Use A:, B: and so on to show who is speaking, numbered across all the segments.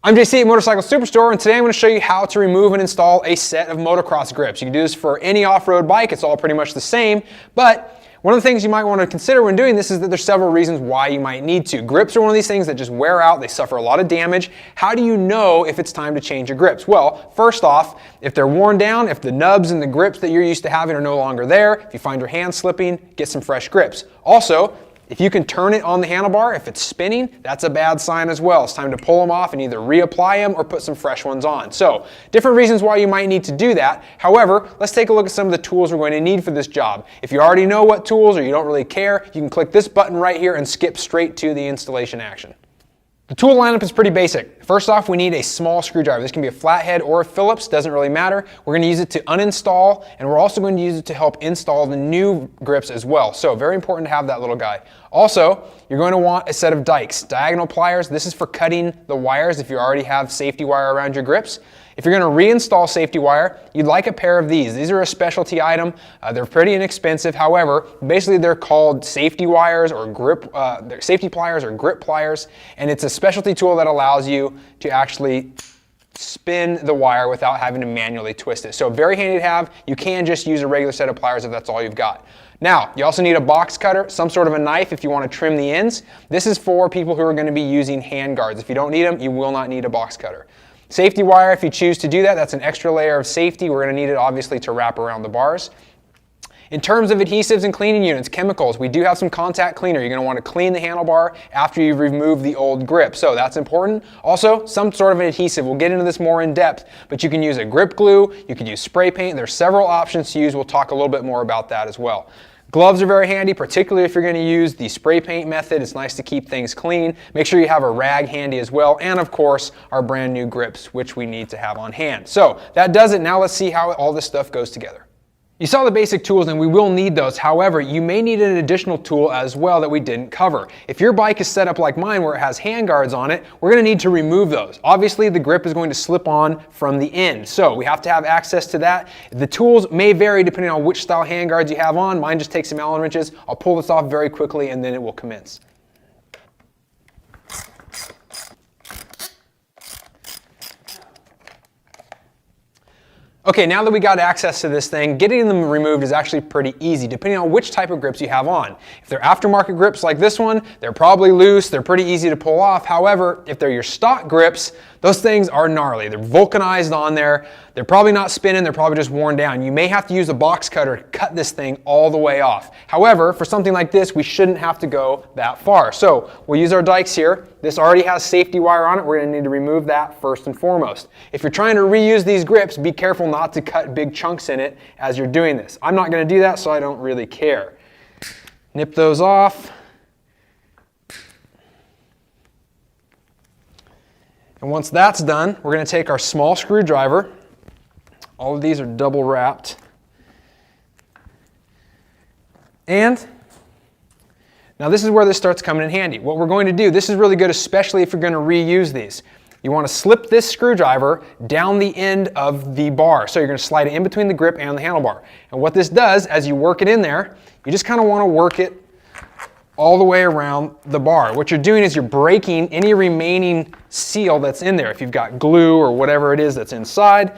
A: I'm JC at Motorcycle Superstore, and today I'm going to show you how to remove and install a set of motocross grips. You can do this for any off-road bike. It's all pretty much the same, but one of the things you might want to consider when doing this is that there's several reasons why you might need to. Grips are one of these things that just wear out. They suffer a lot of damage. How do you know if it's time to change your grips? Well, first off, if they're worn down, if the nubs and the grips that you're used to having are no longer there, if you find your hand slipping, get some fresh grips. Also, if you can turn it on the handlebar, if it's spinning, that's a bad sign as well. It's time to pull them off and either reapply them or put some fresh ones on. So, different reasons why you might need to do that. However, let's take a look at some of the tools we're going to need for this job. If you already know what tools or you don't really care, you can click this button right here and skip straight to the installation action. The tool lineup is pretty basic. First off, we need a small screwdriver. This can be a flathead or a Phillips, doesn't really matter. We're going to use it to uninstall, and we're also going to use it to help install the new grips as well. So very important to have that little guy. Also, you're going to want a set of dikes. Diagonal pliers, this is for cutting the wires if you already have safety wire around your grips. If you're going to reinstall safety wire, you'd like a pair of these. These are a specialty item. They're pretty inexpensive. However, basically they're called safety wires or grip, safety pliers or grip pliers, and it's a specialty tool that allows you to actually spin the wire without having to manually twist it. So very handy to have. You can just use a regular set of pliers if that's all you've got. Now, you also need a box cutter, some sort of a knife if you want to trim the ends. This is for people who are going to be using hand guards. If you don't need them, you will not need a box cutter. Safety wire, if you choose to do that, that's an extra layer of safety. We're going to need it obviously to wrap around the bars. In terms of adhesives and cleaning units, chemicals, we do have some contact cleaner. You're going to want to clean the handlebar after you've removed the old grip, so that's important. Also, some sort of an adhesive. We'll get into this more in depth, but you can use a grip glue, you can use spray paint. There's several options to use. We'll talk a little bit more about that as well. Gloves are very handy, particularly if you're going to use the spray paint method. It's nice to keep things clean. Make sure you have a rag handy as well, and of course, our brand new grips, which we need to have on hand. So that does it. Now let's see how all this stuff goes together. You saw the basic tools, and we will need those. However, you may need an additional tool as well that we didn't cover. If your bike is set up like mine where it has hand guards on it, we're going to need to remove those. Obviously, the grip is going to slip on from the end, so we have to have access to that. The tools may vary depending on which style hand guards you have on. Mine just takes some Allen wrenches. I'll pull this off very quickly and then it will commence. Okay, now that we got access to this thing, getting them removed is actually pretty easy, depending on which type of grips you have on. If they're aftermarket grips like this one, they're probably loose, they're pretty easy to pull off. However, if they're your stock grips, those things are gnarly. They're vulcanized on there. They're probably not spinning, they're probably just worn down. You may have to use a box cutter to cut this thing all the way off. However, for something like this, we shouldn't have to go that far. So we'll use our dikes here. This already has safety wire on it. We're going to need to remove that first and foremost. If you're trying to reuse these grips, be careful not to cut big chunks in it as you're doing this. I'm not going to do that, so I don't really care. Nip those off. And once that's done, we're going to take our small screwdriver. All of these are double wrapped. And now this is where this starts coming in handy. What we're going to do, this is really good, especially if you're going to reuse these. You want to slip this screwdriver down the end of the bar. So you're going to slide it in between the grip and the handlebar. And what this does, as you work it in there, you just kind of want to work it all the way around the bar. What you're doing is you're breaking any remaining seal that's in there. If you've got glue or whatever it is that's inside.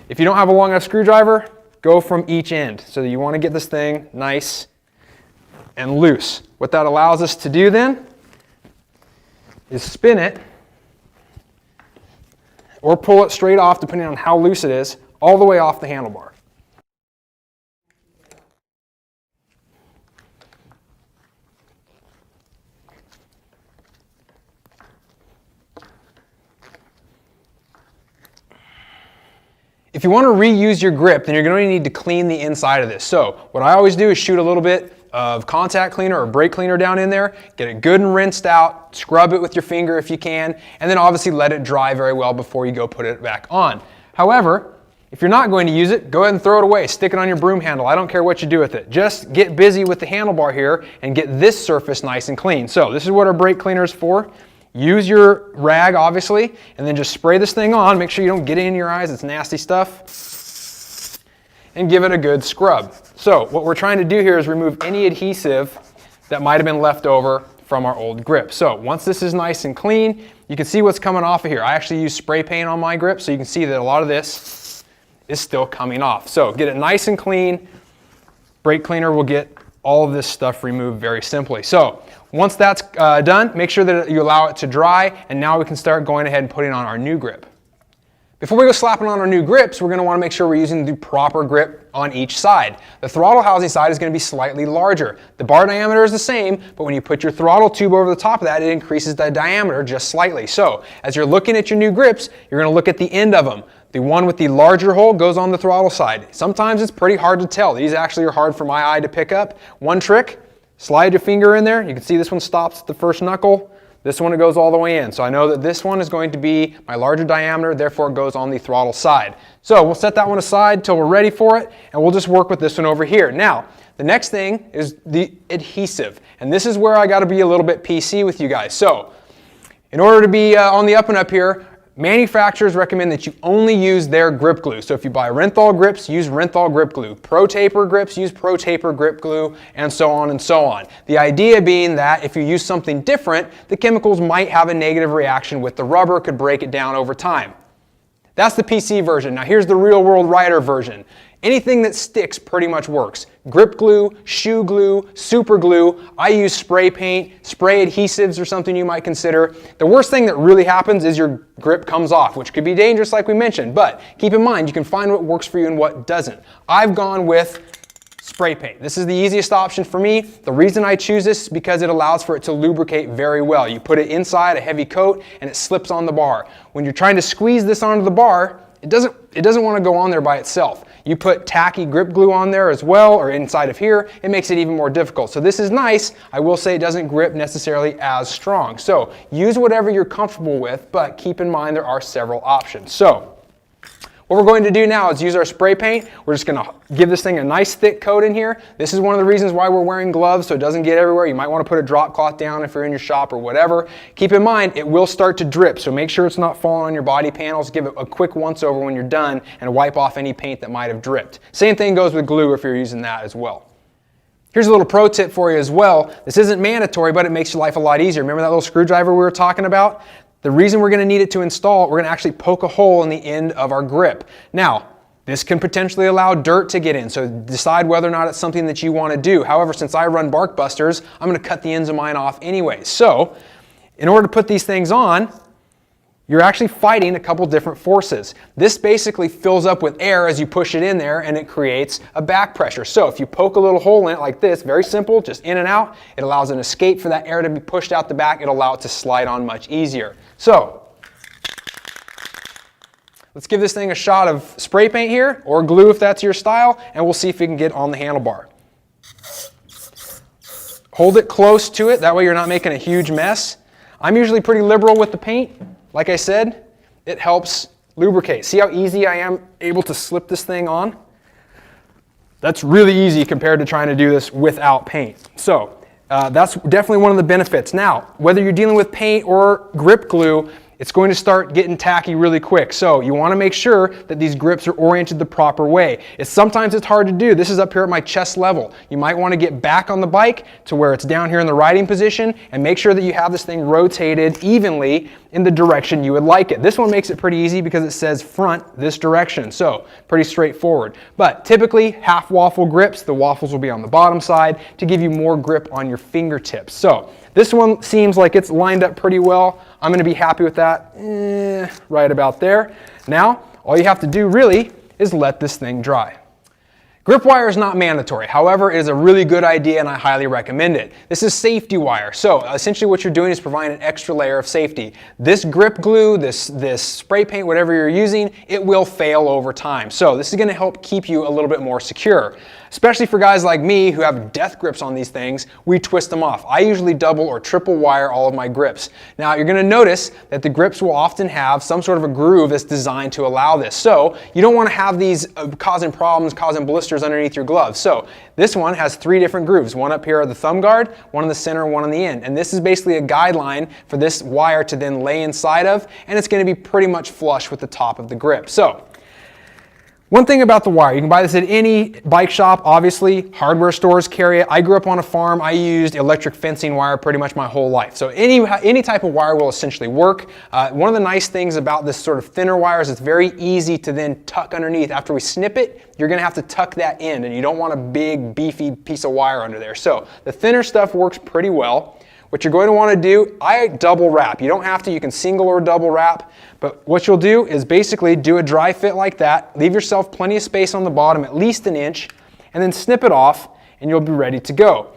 A: If you don't have a long enough screwdriver, go from each end. So you want to get this thing nice and loose. What that allows us to do then is spin it or pull it straight off, depending on how loose it is, all the way off the handlebar. If you want to reuse your grip, then you're going to need to clean the inside of this. So what I always do is shoot a little bit of contact cleaner or brake cleaner down in there, get it good and rinsed out, scrub it with your finger if you can, and then obviously let it dry very well before you go put it back on. However, if you're not going to use it, go ahead and throw it away. Stick it on your broom handle. I don't care what you do with it. Just get busy with the handlebar here and get this surface nice and clean. So this is what our brake cleaner is for. Use your rag, obviously, and then just spray this thing on. Make sure you don't get it in your eyes. It's nasty stuff. And give it a good scrub. So what we're trying to do here is remove any adhesive that might have been left over from our old grip. So once this is nice and clean, you can see what's coming off of here. I actually use spray paint on my grip, so you can see that a lot of this is still coming off. So get it nice and clean. Brake cleaner will get all of this stuff removed very simply. So once that's done, make sure that you allow it to dry, and now we can start going ahead and putting on our new grip. Before we go slapping on our new grips, we're going to want to make sure we're using the proper grip on each side. The throttle housing side is going to be slightly larger. The bar diameter is the same, but when you put your throttle tube over the top of that, it increases the diameter just slightly. So as you're looking at your new grips, you're going to look at the end of them. The one with the larger hole goes on the throttle side. Sometimes it's pretty hard to tell. These actually are hard for my eye to pick up. One trick, slide your finger in there. You can see this one stops at the first knuckle. This one, it goes all the way in. So I know that this one is going to be my larger diameter, therefore it goes on the throttle side. So we'll set that one aside until we're ready for it, and we'll just work with this one over here. Now, the next thing is the adhesive. And this is where I gotta be a little bit PC with you guys. So, in order to be on the up and up here, manufacturers recommend that you only use their grip glue. So if you buy Renthal grips, use Renthal grip glue. Pro Taper grips, use Pro Taper grip glue, and so on and so on. The idea being that if you use something different, the chemicals might have a negative reaction with the rubber, could break it down over time. That's the PC version. Now here's the real world rider version. Anything that sticks pretty much works. Grip glue, shoe glue, super glue. I use spray paint, spray adhesives or something you might consider. The worst thing that really happens is your grip comes off, which could be dangerous like we mentioned, but keep in mind you can find what works for you and what doesn't. I've gone with spray paint. This is the easiest option for me. The reason I choose this is because it allows for it to lubricate very well. You put it inside a heavy coat and it slips on the bar. When you're trying to squeeze this onto the bar, it doesn't want to go on there by itself. You put tacky grip glue on there as well, or inside of here, it makes it even more difficult. So this is nice. I will say it doesn't grip necessarily as strong. So use whatever you're comfortable with, but keep in mind there are several options. So what we're going to do now is use our spray paint. We're just going to give this thing a nice thick coat in here. This is one of the reasons why we're wearing gloves, so it doesn't get everywhere. You might want to put a drop cloth down if you're in your shop or whatever. Keep in mind, it will start to drip, so make sure it's not falling on your body panels. Give it a quick once over when you're done and wipe off any paint that might have dripped. Same thing goes with glue if you're using that as well. Here's a little pro tip for you as well. This isn't mandatory, but it makes your life a lot easier. Remember that little screwdriver we were talking about? The reason we're going to need it to install, we're going to actually poke a hole in the end of our grip. Now, this can potentially allow dirt to get in, so decide whether or not it's something that you want to do. However, since I run bark busters, I'm going to cut the ends of mine off anyway. So, in order to put these things on, you're actually fighting a couple different forces. This basically fills up with air as you push it in there, and it creates a back pressure. So if you poke a little hole in it like this, very simple, just in and out, it allows an escape for that air to be pushed out the back. It'll allow it to slide on much easier. So let's give this thing a shot of spray paint here, or glue if that's your style, and we'll see if we can get on the handlebar. Hold it close to it, that way you're not making a huge mess. I'm usually pretty liberal with the paint. Like I said, it helps lubricate. See how easy I am able to slip this thing on? That's really easy compared to trying to do this without paint. So that's definitely one of the benefits. Now, whether you're dealing with paint or grip glue, it's going to start getting tacky really quick. So you want to make sure that these grips are oriented the proper way. Sometimes it's hard to do. This is up here at my chest level. You might want to get back on the bike to where it's down here in the riding position and make sure that you have this thing rotated evenly in the direction you would like it. This one makes it pretty easy because it says front this direction. So pretty straightforward. But typically half waffle grips, the waffles will be on the bottom side to give you more grip on your fingertips. So this one seems like it's lined up pretty well. I'm going to be happy with that right about there. Now, all you have to do really is let this thing dry. Grip wire is not mandatory. However, it is a really good idea and I highly recommend it. This is safety wire. So essentially what you're doing is providing an extra layer of safety. This grip glue, this spray paint, whatever you're using, it will fail over time. So this is going to help keep you a little bit more secure. Especially for guys like me who have death grips on these things, we twist them off. I usually double or triple wire all of my grips. Now you're going to notice that the grips will often have some sort of a groove that's designed to allow this. So you don't want to have these causing problems, causing blisters underneath your gloves. So this one has 3 different grooves. One up here at the thumb guard, one in the center, one on the end. And this is basically a guideline for this wire to then lay inside of, and it's going to be pretty much flush with the top of the grip. So One thing about the wire, you can buy this at any bike shop, obviously, hardware stores carry it. I grew up on a farm, I used electric fencing wire pretty much my whole life. So any type of wire will essentially work. One of the nice things about this sort of thinner wire is it's very easy to then tuck underneath. After we snip it, you're gonna have to tuck that end, and you don't want a big beefy piece of wire under there. So the thinner stuff works pretty well. What you're going to want to do, I double wrap. You don't have to, you can single or double wrap, but what you'll do is basically do a dry fit like that, leave yourself plenty of space on the bottom, at least an inch, and then snip it off, and you'll be ready to go.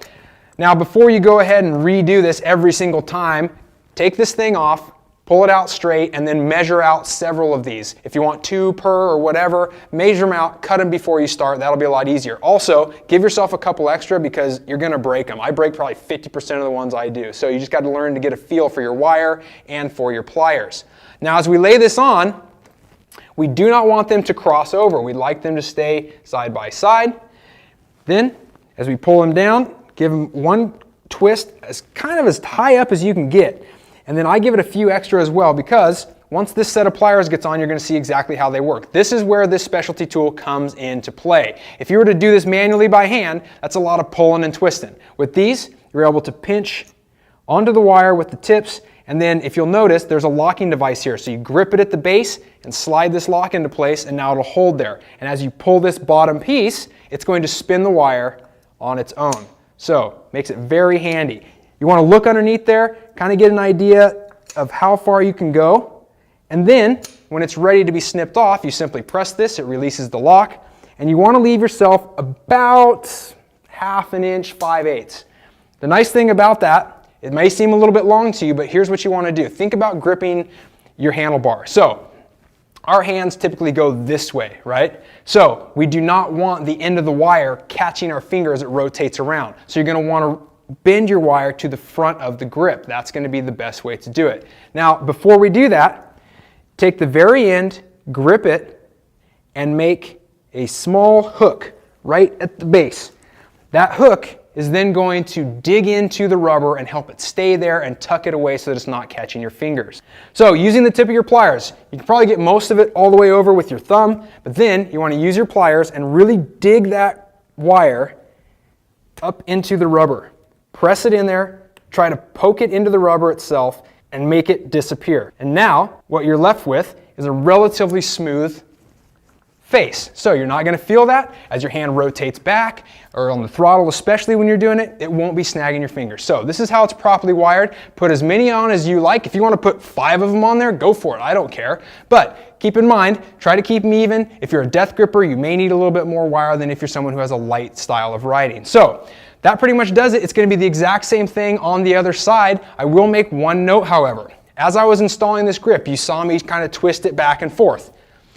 A: Now, before you go ahead and redo this every single time, take this thing off, pull it out straight, and then measure out several of these. If you want 2 per or whatever, measure them out, cut them before you start. That'll be a lot easier. Also, give yourself a couple extra because you're gonna break them. I break probably 50% of the ones I do. So you just gotta learn to get a feel for your wire and for your pliers. Now, as we lay this on, we do not want them to cross over. We'd like them to stay side by side. Then, as we pull them down, give them one twist as kind of as high up as you can get. And then I give it a few extra as well because once this set of pliers gets on, you're going to see exactly how they work. This is where this specialty tool comes into play. If you were to do this manually by hand, that's a lot of pulling and twisting. With these, you're able to pinch onto the wire with the tips, and then if you'll notice, there's a locking device here. So you grip it at the base and slide this lock into place, and now it'll hold there. And as you pull this bottom piece, it's going to spin the wire on its own. So, makes it very handy. You want to look underneath there, kind of get an idea of how far you can go. And then, when it's ready to be snipped off, you simply press this, it releases the lock. And you want to leave yourself about ½ an inch, 5/8. The nice thing about that, it may seem a little bit long to you, but here's what you want to do. Think about gripping your handlebar. So, our hands typically go this way, right? So, we do not want the end of the wire catching our finger as it rotates around. So, you're going to want to bend your wire to the front of the grip. That's going to be the best way to do it. Now, before we do that, take the very end, grip it, and make a small hook right at the base. That hook is then going to dig into the rubber and help it stay there and tuck it away so that it's not catching your fingers. So using the tip of your pliers, you can probably get most of it all the way over with your thumb, but then you want to use your pliers and really dig that wire up into the rubber. Press it in there, try to poke it into the rubber itself, and make it disappear. And now, what you're left with is a relatively smooth face. So you're not going to feel that as your hand rotates back, or on the throttle especially when you're doing it, it won't be snagging your fingers. So this is how it's properly wired. Put as many on as you like. If you want to put 5 of them on there, go for it. I don't care. But keep in mind, try to keep them even. If you're a death gripper, you may need a little bit more wire than if you're someone who has a light style of riding. So that pretty much does it. It's going to be the exact same thing on the other side. I will make one note, however. As I was installing this grip, you saw me kind of twist it back and forth.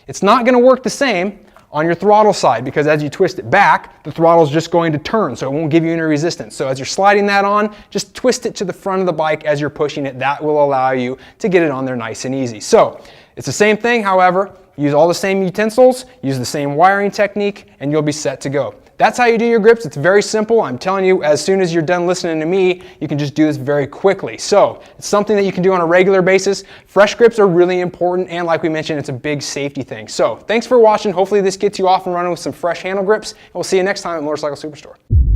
A: It's not going to work the same on your throttle side because as you twist it back, the throttle is just going to turn, so it won't give you any resistance. So as you're sliding that on, just twist it to the front of the bike as you're pushing it. That will allow you to get it on there nice and easy. So it's the same thing, however. Use all the same utensils, use the same wiring technique, and you'll be set to go. That's how you do your grips. It's very simple. I'm telling you, as soon as you're done listening to me, you can just do this very quickly. So it's something that you can do on a regular basis. Fresh grips are really important, and like we mentioned, it's a big safety thing. So thanks for watching. Hopefully this gets you off and running with some fresh handle grips, and we'll see you next time at Motorcycle Superstore.